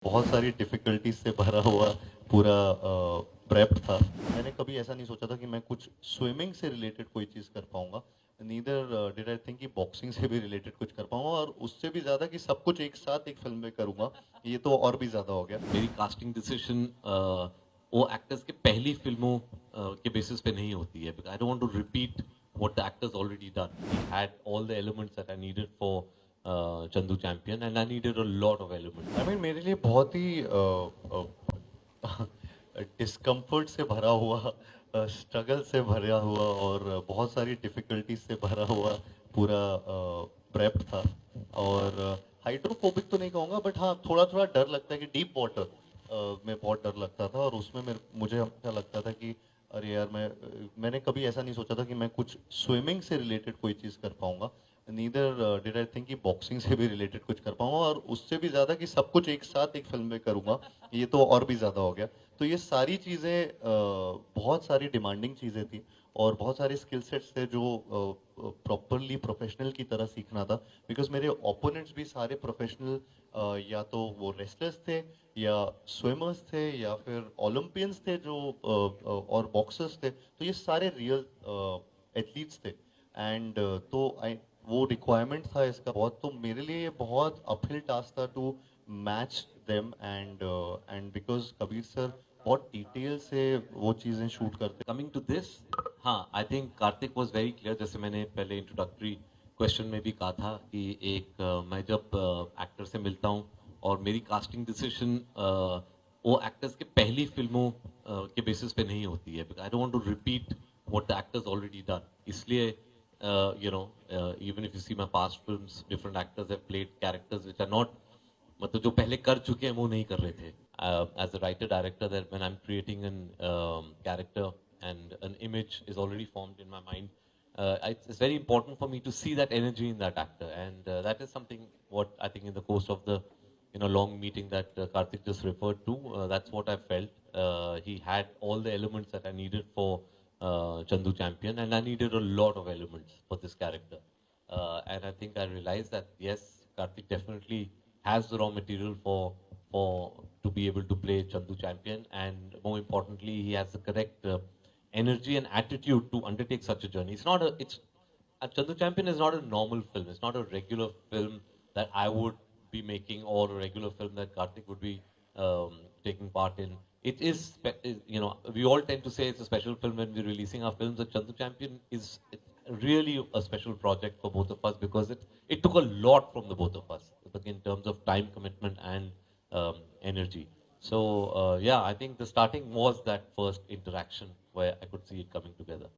बहुत सारी डिफ़िकल्टीज़ से भरा हुआ पूरा प्रेप था। मैंने कभी ऐसा नहीं सोचा था कि मैं कुछ स्विमिंग से रिलेटेड कोई चीज़ कर पाऊँगा। नीदर डिड आई थिंक कि बॉक्सिंग से भी रिलेटेड कुछ कर पाऊँगा और उससे भी ज़्यादा कि सब कुछ एक साथ एक फ़िल्म में करूँगा, ये तो और भी ज़्यादा हो गया। मेरी कास्टिंग डिसीजन वो एक्टर्स के पहली फिल्मों के बेसिस पे नहीं होती है because I don't want to repeat what the actors already done he had all the elements that I needed for Chandu Champion and I needed a lot of elements I mean मेरे लिए बहुत ही डिस्कम्फर्ट से भरा हुआ, स्ट्रगल से भरा हुआ और बहुत सारी डिफ़िकल्टीज़ से भरा हुआ पूरा प्रेप था। और हाइड्रोफोबिक तो नहीं कहूँगा, बट हाँ, थोड़ा-थोड़ा डर लगता है कि डीप वाटर में बहुत डर लगता था और उसमें मुझे हमेशा लगता था कि अरे यार, मैंने कभी ऐसा नहीं सोचा था कि मैं कुछ स्विमिंग से रिलेटेड कोई चीज़ कर पाऊँगा। नीदर डिड आई थिंक कि बॉक्सिंग से भी रिलेटेड कुछ कर पाऊँगा और उससे भी ज़्यादा कि सब कुछ एक साथ एक फ़िल्म में करूँगा, ये तो और भी ज़्यादा हो गया। तो ये सारी चीज़ें बहुत सारी डिमांडिंग चीज़ें थी और बहुत सारे स्किल सेट्स थे जो प्रॉपरली प्रोफेशनल की तरह सीखना था। बिकॉज़ मेरे ओपोनेंट्स भी सारे प्रोफेशनल, या तो वो रेसलर्स थे या स्विमर्स थे या फिर ओलंपियंस थे जो और बॉक्सर्स थे। तो ये सारे रियल एथलीट्स थे। एंड तो आई वो रिक्वायरमेंट था इसका बहुत, तो मेरे लिए ये बहुत अपहिल टास्क था to match them. And because Kabir sir बहुत डिटेल से वो चीज़ें शूट करते। कमिंग टू दिस हाँ I think Kartik was very clear जैसे मैंने पहले इंट्रोडक्टरी क्वेश्चन में भी कहा था कि एक मैं जब एक्टर से मिलता हूँ और मेरी कास्टिंग डिसीजन वो एक्टर्स के पहली फिल्मों के बेसिस पे नहीं होती है because I don't want to repeat what the actors already done इसलिए you know even if you see my past films different actors have played characters which are not मतलब जो पहले कर चुके हैं वो नहीं कर रहे थे as a writer director that when I am creating an character and an image is already formed in my mind. It's very important for me to see that energy in that actor, and that is something what I think in the course of the long meeting that Karthik just referred to. That's what I felt. He had all the elements that I needed for Chandu Champion, and I needed a lot of elements for this character. And I think I realized that yes, Karthik definitely has the raw material for to be able to play Chandu Champion, and more importantly, he has the correct energy and attitude to undertake such a journey. It's not a it's Chandu Champion is not a normal film. It's not a regular film that I would be making or a regular film that Karthik would be taking part in. It is, we all tend to say it's a special film when we're releasing our films. The Chandu Champion is really a special project for both of us because it took a lot from the both of us in terms of time commitment and energy. So yeah, I think the starting was that first interaction where I could see it coming together.